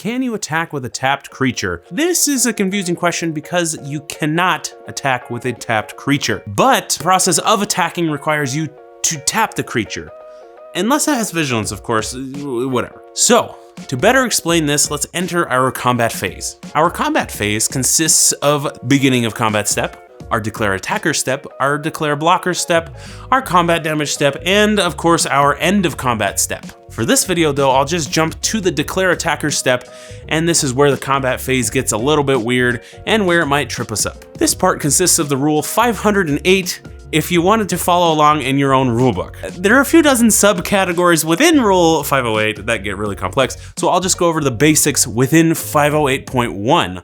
can you attack with a tapped creature? This is a confusing question because you cannot attack with a tapped creature, but the process of attacking requires you to tap the creature. Unless it has vigilance, of course, whatever. So, to better explain this, let's enter our combat phase. Our combat phase consists of beginning of combat step, our declare attacker step, our declare blocker step, our combat damage step, and of course our end of combat step. For this video though, I'll just jump to the declare attacker step, and this is where the combat phase gets a little bit weird and where it might trip us up. This part consists of the rule 508 if you wanted to follow along in your own rulebook. There are a few dozen subcategories within Rule 508 that get really complex, so I'll just go over the basics within 508.1.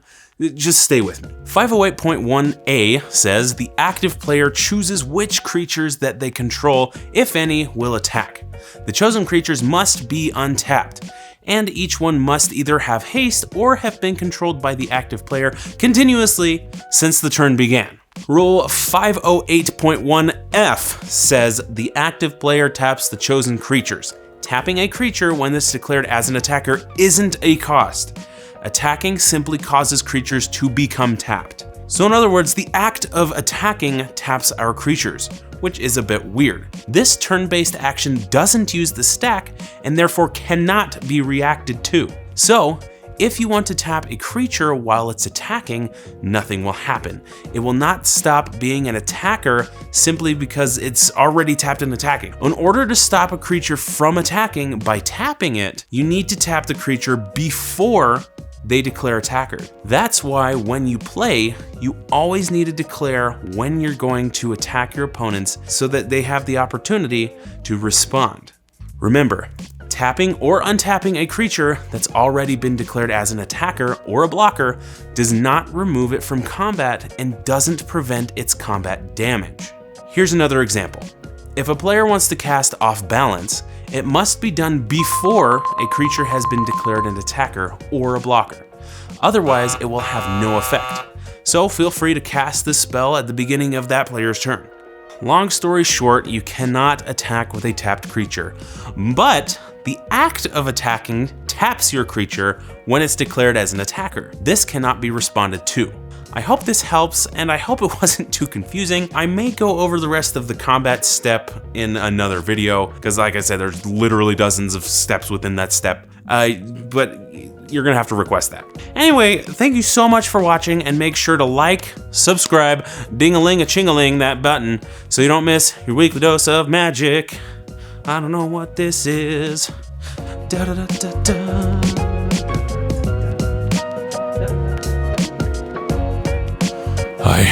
Just stay with me. 508.1a says the active player chooses which creatures that they control, if any, will attack. The chosen creatures must be untapped, and each one must either have haste or have been controlled by the active player continuously since the turn began. Rule 508.1f says the active player taps the chosen creatures. Tapping a creature when it's declared as an attacker isn't a cost. Attacking simply causes creatures to become tapped. So in other words, the act of attacking taps our creatures, which is a bit weird. This turn-based action doesn't use the stack and therefore cannot be reacted to. So, if you want to tap a creature while it's attacking, nothing will happen. It will not stop being an attacker simply because it's already tapped and attacking. In order to stop a creature from attacking by tapping it, you need to tap the creature before they declare attacker. That's why when you play, you always need to declare when you're going to attack your opponents so that they have the opportunity to respond. Remember, tapping or untapping a creature that's already been declared as an attacker or a blocker does not remove it from combat and doesn't prevent its combat damage. Here's another example. If a player wants to cast Off Balance, it must be done before a creature has been declared an attacker or a blocker. Otherwise, it will have no effect. So feel free to cast this spell at the beginning of that player's turn. Long story short, you cannot attack with a tapped creature, but the act of attacking taps your creature when it's declared as an attacker. This cannot be responded to. I hope this helps, and I hope it wasn't too confusing. I may go over the rest of the combat step in another video, because like I said, there's literally dozens of steps within that step, but you're gonna have to request that. Anyway, thank you so much for watching, and make sure to like, subscribe, ding-a-ling-a-ching-a-ling that button, so you don't miss your weekly dose of magic. I don't know what this is. Da-da-da-da-da. Hi.